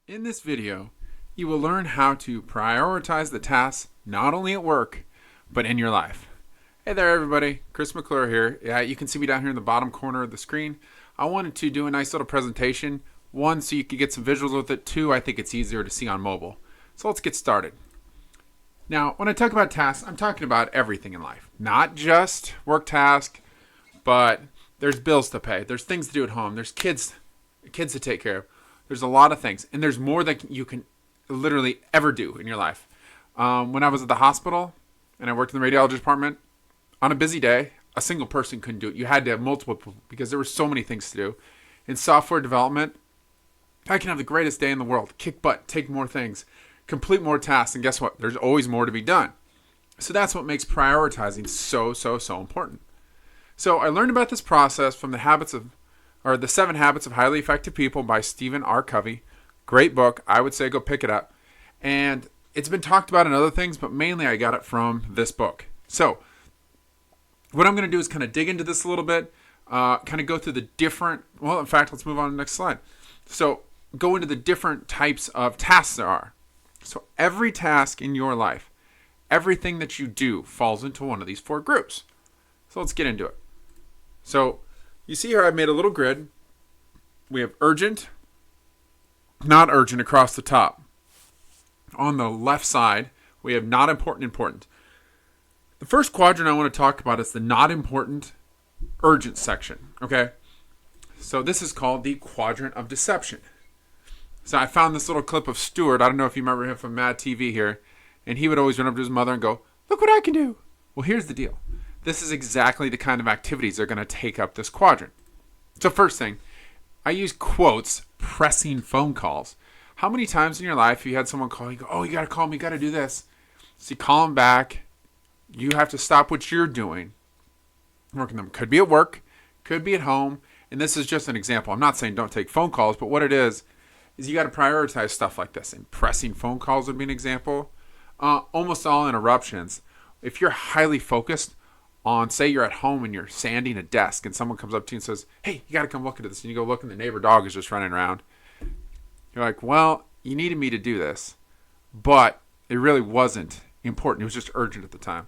In this video, you will learn how to prioritize the tasks not only at work, but in your life. Hey there everybody, Chris McClure here. Yeah, you can see me down here in the bottom corner of the screen. I wanted to do a nice little presentation. One, so you could get some visuals with it. Two, I think it's easier to see on mobile. So let's get started. Now, when I talk about tasks, I'm talking about everything in life. Not just work tasks, but there's bills to pay. There's things to do at home. There's kids to take care of. There's a lot of things, and there's more that you can literally ever do in your life. When I was at the hospital and I worked in the radiology department, on a busy day, a single person couldn't do it. You had to have multiple people because there were so many things to do. In software development, I can have the greatest day in the world, kick butt, take more things, complete more tasks, and guess what? There's always more to be done. So that's what makes prioritizing so important. So I learned about this process from the 7 Habits of Highly Effective People by Stephen R. Covey. Great book. I would say go pick it up. And it's been talked about in other things, but mainly I got it from this book. So what I'm going to do is kind of dig into this a little bit, kind of go through the different, well, in fact, let's move on to the next slide. So go into the different types of tasks there are. So every task in your life, everything that you do falls into one of these 4 groups. So let's get into it. So you see here I've made a little grid. We have urgent, not urgent across the top. On the left side, we have not important, important. The first quadrant I want to talk about is the not important, urgent section. Okay? So this is called the Quadrant of Deception. So I found this little clip of Stuart. I don't know if you remember him from Mad TV here. And he would always run up to his mother and go, "Look what I can do." Well, here's the deal. This is exactly the kind of activities that are going to take up this quadrant. So first thing, I use quotes, pressing phone calls. How many times in your life have you had someone call you, go, "Oh, you got to call me, you got to do this." So you call them back. You have to stop what you're doing. Working them. Could be at work, could be at home. And this is just an example. I'm not saying don't take phone calls, but what it is you got to prioritize stuff like this. And pressing phone calls would be an example. Almost all interruptions. If you're highly focused on, say you're at home and you're sanding a desk and someone comes up to you and says, "Hey, you got to come look at this." And you go look and the neighbor dog is just running around. You're like, "Well, you needed me to do this, but it really wasn't important. It was just urgent at the time."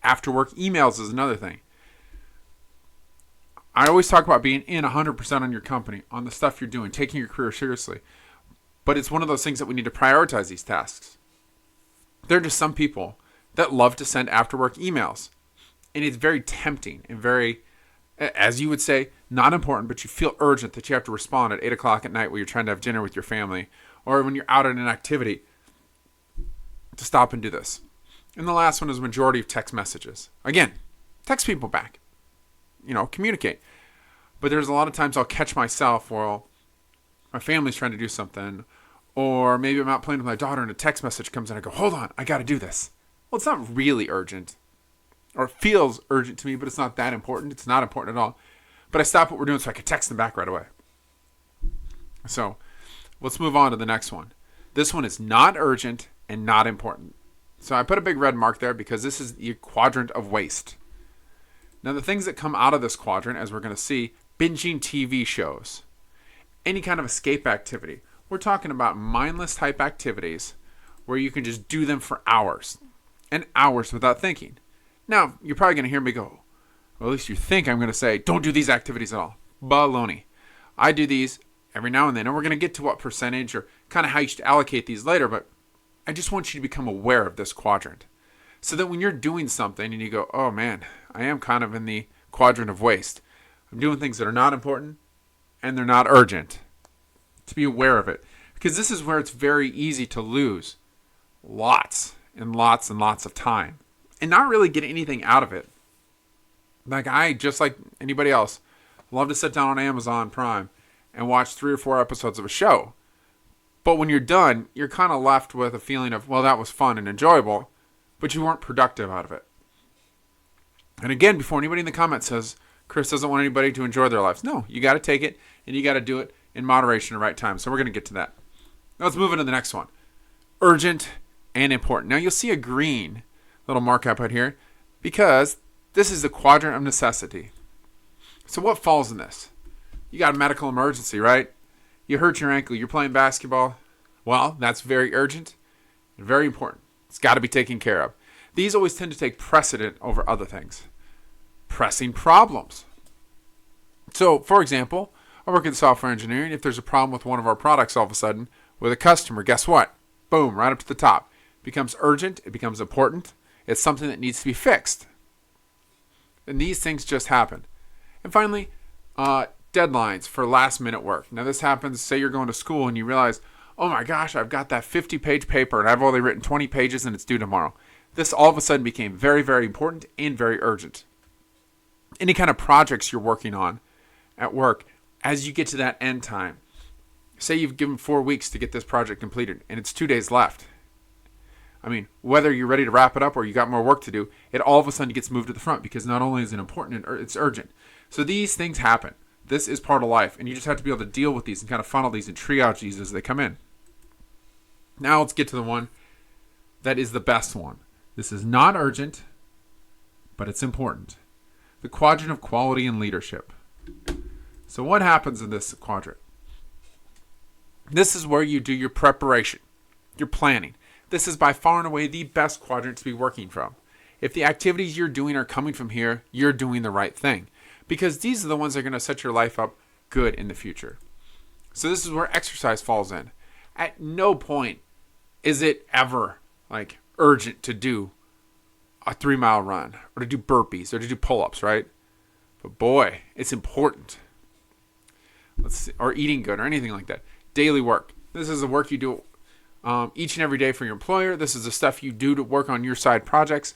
After work emails is another thing. I always talk about being in 100% on your company, on the stuff you're doing, taking your career seriously. But it's one of those things that we need to prioritize these tasks. There are just some people that love to send after work emails. And it's very tempting and very, as you would say, not important, but you feel urgent that you have to respond at 8 o'clock at night while you're trying to have dinner with your family, or when you're out at an activity, to stop and do this. And the last one is majority of text messages. Again, text people back. Communicate. But there's a lot of times I'll catch myself while my family's trying to do something, or maybe I'm out playing with my daughter and a text message comes in. I go, "Hold on, I got to do this." Well, it's not really urgent, or it feels urgent to me, but it's not that important. It's not important at all. But I stop what we're doing so I can text them back right away. So let's move on to the next one. This one is not urgent and not important. So I put a big red mark there because this is the Quadrant of Waste. Now the things that come out of this quadrant, as we're going to see, binging TV shows, any kind of escape activity. We're talking about mindless type activities where you can just do them for hours and hours without thinking. Now, you're probably going to hear me go, well, at least you think I'm going to say, don't do these activities at all. Baloney. I do these every now and then, and we're going to get to what percentage or kind of how you should allocate these later, but I just want you to become aware of this quadrant so that when you're doing something and you go, "Oh man, I am kind of in the quadrant of waste. I'm doing things that are not important and they're not urgent," to be aware of it. Because this is where it's very easy to lose lots and lots and lots of time and not really get anything out of it. Like I, just like anybody else, love to sit down on Amazon Prime and watch 3 or 4 episodes of a show. But when you're done, you're kind of left with a feeling of, well, that was fun and enjoyable, but you weren't productive out of it. And again, before anybody in the comments says, "Chris doesn't want anybody to enjoy their lives." No, you got to take it and you got to do it in moderation at the right time. So we're going to get to that. Now let's move into the next one. Urgent and important. Now you'll see a green little markup right here because this is the Quadrant of Necessity. So what falls in this? You got a medical emergency, right? You hurt your ankle. You're playing basketball. Well, that's very urgent and very important. It's got to be taken care of. These always tend to take precedent over other things. Pressing problems. So, for example, I work in software engineering. If there's a problem with one of our products all of a sudden with a customer, guess what? Boom, right up to the top. It becomes urgent. It becomes important. It's something that needs to be fixed. And these things just happen. And finally, deadlines for last minute work. Now this happens, say you're going to school and you realize, oh my gosh, I've got that 50-page paper and I've only written 20 pages and it's due tomorrow. This all of a sudden became very, very important and very urgent. Any kind of projects you're working on at work, as you get to that end time, say you've given 4 weeks to get this project completed and it's 2 days left. I mean, whether you're ready to wrap it up or you got more work to do, it all of a sudden gets moved to the front because not only is it important, it's urgent. So these things happen. This is part of life, and you just have to be able to deal with these and kind of funnel these and triage these as they come in. Now let's get to the one that is the best one. This is not urgent, but it's important. The quadrant of quality and leadership. So what happens in this quadrant? This is where you do your preparation, your planning. This is by far and away the best quadrant to be working from. If the activities you're doing are coming from here, you're doing the right thing. Because these are the ones that are going to set your life up good in the future. So this is where exercise falls in. At no point is it ever like urgent to do a 3-mile run or to do burpees or to do pull-ups, right? But boy, it's important. Let's see, or eating good or anything like that. Daily work. This is the work you do each and every day for your employer. This is the stuff you do to work on your side projects.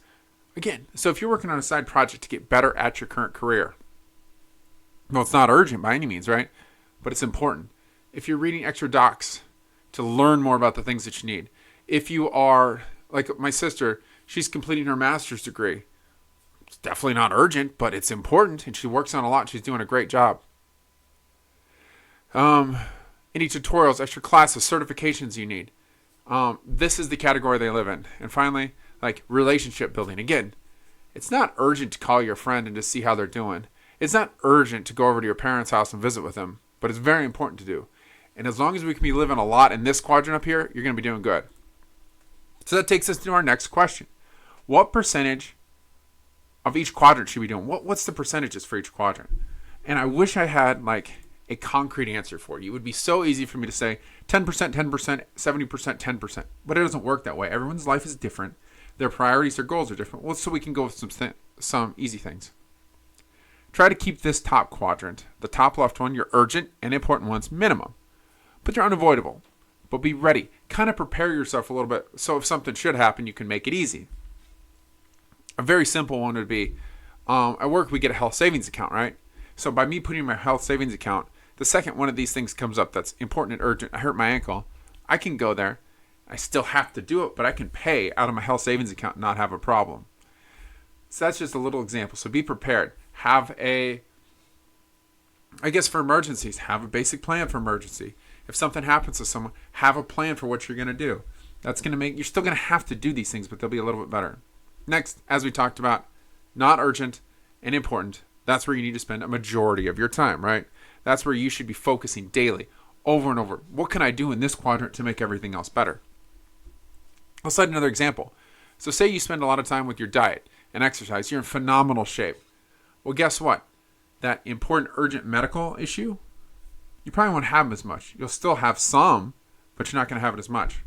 Again, so if you're working on a side project to get better at your current career, well, it's not urgent by any means, right? But it's important. If you're reading extra docs to learn more about the things that you need. If you are, like my sister, she's completing her master's degree. It's definitely not urgent, but it's important. And she works on a lot. And she's doing a great job. Any tutorials, extra classes, certifications you need. This is the category they live in. And finally, like relationship building. Again, it's not urgent to call your friend and to see how they're doing. It's not urgent to go over to your parents' house and visit with them, but it's very important to do. And as long as we can be living a lot in this quadrant up here, you're going to be doing good. So that takes us to our next question. What percentage of each quadrant should we be doing? What's the percentages for each quadrant? And I wish I had like a concrete answer for you. It would be so easy for me to say 10%, 10%, 70%, 10%. But it doesn't work that way. Everyone's life is different. Their priorities, their goals are different. Well, so we can go with some easy things. Try to keep this top quadrant, the top left one, your urgent and important ones, minimum. But they're unavoidable. But be ready. Kind of prepare yourself a little bit so if something should happen, you can make it easy. A very simple one would be, at work we get a health savings account, right? So by me putting my health savings account, the second one of these things comes up that's important and urgent, I hurt my ankle, I can go there. I still have to do it, but I can pay out of my health savings account and not have a problem. So that's just a little example. So be prepared. Have I guess for emergencies, have a basic plan for emergency. If something happens to someone, have a plan for what you're going to do. That's going to make, you're still going to have to do these things, but they'll be a little bit better. Next, as we talked about, not urgent and important. That's where you need to spend a majority of your time, right? That's where you should be focusing daily, over and over. What can I do in this quadrant to make everything else better? I'll cite another example. So say you spend a lot of time with your diet and exercise. You're in phenomenal shape. Well, guess what? That important, urgent medical issue, you probably won't have as much. You'll still have some, but you're not going to have it as much.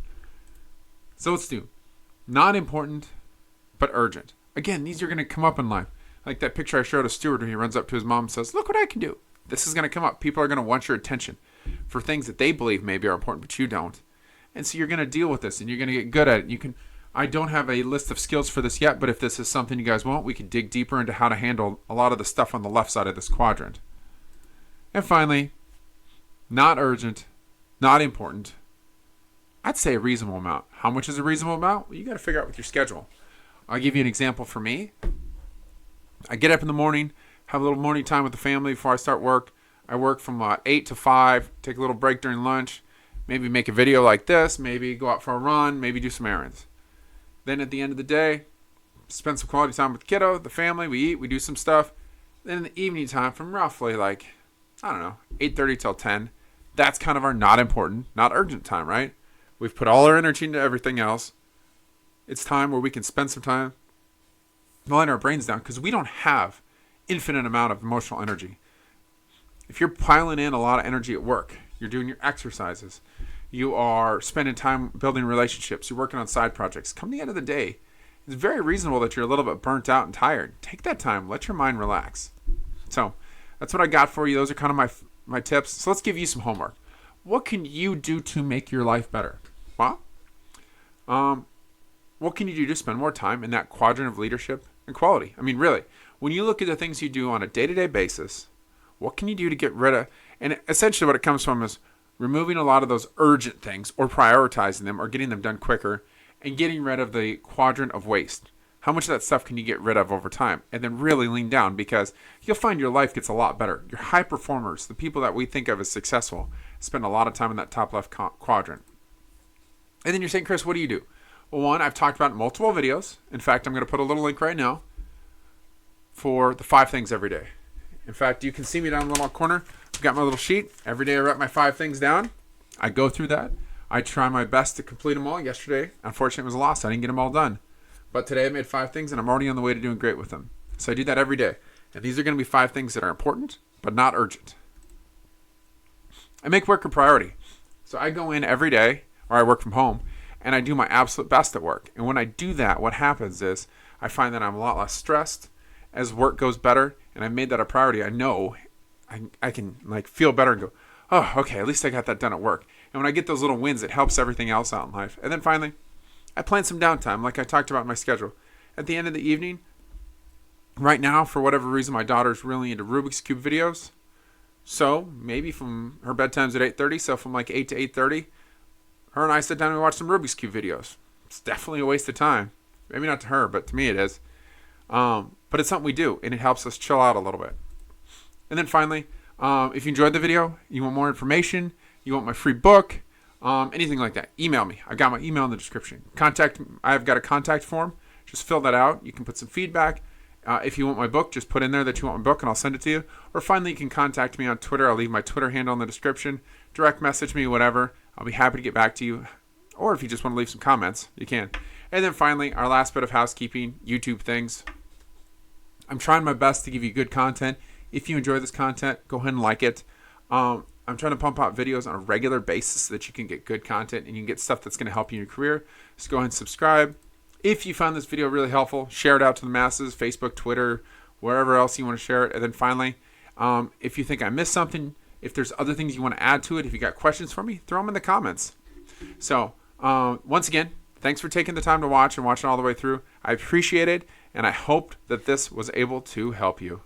So let's do not important, but urgent. Again, these are going to come up in life. Like that picture I showed of Stuart when he runs up to his mom and says, look what I can do. This is going to come up. People are going to want your attention for things that they believe maybe are important, but you don't. And so you're going to deal with this and you're going to get good at it. I don't have a list of skills for this yet, but if this is something you guys want, we can dig deeper into how to handle a lot of the stuff on the left side of this quadrant. And finally, not urgent, not important. I'd say a reasonable amount. How much is a reasonable amount? Well, you got to figure out with your schedule. I'll give you an example for me. I get up in the morning, have a little morning time with the family before I start work. I work from 8 to 5, take a little break during lunch, maybe make a video like this, maybe go out for a run, maybe do some errands. Then at the end of the day, spend some quality time with the kiddo, the family, we eat, we do some stuff. Then in the evening time from roughly 8:30 till 10, That's kind of our not important, not urgent time, right? We've put all our energy into everything else. It's time where we can spend some time letting our brains down, because we don't have infinite amount of emotional energy. If you're piling in a lot of energy at work, you're doing your exercises, you are spending time building relationships, you're working on side projects, come the end of the day, it's very reasonable that you're a little bit burnt out and tired. Take that time. Let your mind relax. So that's what I got for you. Those are kind of my tips. So let's give you some homework. What can you do to make your life better? Well, what can you do to spend more time in that quadrant of leadership and quality? I mean, really, when you look at the things you do on a day-to-day basis, what can you do to get rid of, and essentially what it comes from is removing a lot of those urgent things or prioritizing them or getting them done quicker and getting rid of the quadrant of waste. How much of that stuff can you get rid of over time? And then really lean down, because you'll find your life gets a lot better. Your high performers, the people that we think of as successful, spend a lot of time in that top left quadrant. And then you're saying, Chris, what do you do? Well, one, I've talked about in multiple videos. In fact, I'm going to put a little link right now for the 5 things every day. In fact, you can see me down in the little corner. I've got my little sheet. Every day I write my 5 things down. I go through that. I try my best to complete them all. Yesterday, unfortunately, it was a loss. I didn't get them all done. But today I made 5 things, and I'm already on the way to doing great with them. So I do that every day. And these are going to be 5 things that are important, but not urgent. I make work a priority. So I go in every day, or I work from home, and I do my absolute best at work. And when I do that, what happens is I find that I'm a lot less stressed as work goes better, and I made that a priority. I know I can like feel better and go, oh, okay, at least I got that done at work. And when I get those little wins, it helps everything else out in life. And then finally, I plan some downtime, like I talked about in my schedule. At the end of the evening, right now, for whatever reason, my daughter's really into Rubik's Cube videos. So maybe from her bedtime's at 8:30, so from like 8 to 8:30, her and I sit down and watch some Rubik's Cube videos. It's definitely a waste of time. Maybe not to her, but to me it is. But it's something we do, and it helps us chill out a little bit. And then finally, if you enjoyed the video, you want more information, you want my free book, anything like that, email me. I've got my email in the description. I've got a contact form. Just fill that out. You can put some feedback. If you want my book, just put in there that you want my book, and I'll send it to you. Or finally, you can contact me on Twitter. I'll leave my Twitter handle in the description. Direct message me, whatever. I'll be happy to get back to you. Or if you just want to leave some comments, you can. And then finally, our last bit of housekeeping, YouTube things. I'm trying my best to give you good content. If you enjoy this content, go ahead and like it. I'm trying to pump out videos on a regular basis so that you can get good content and you can get stuff that's going to help you in your career. Just go ahead and subscribe. If you found this video really helpful, share it out to the masses, Facebook, Twitter, wherever else you want to share it. And then finally, if you think I missed something, if there's other things you want to add to it, if you got questions for me, throw them in the comments. So once again, thanks for taking the time to watch and watching all the way through. I appreciate it, and I hope that this was able to help you.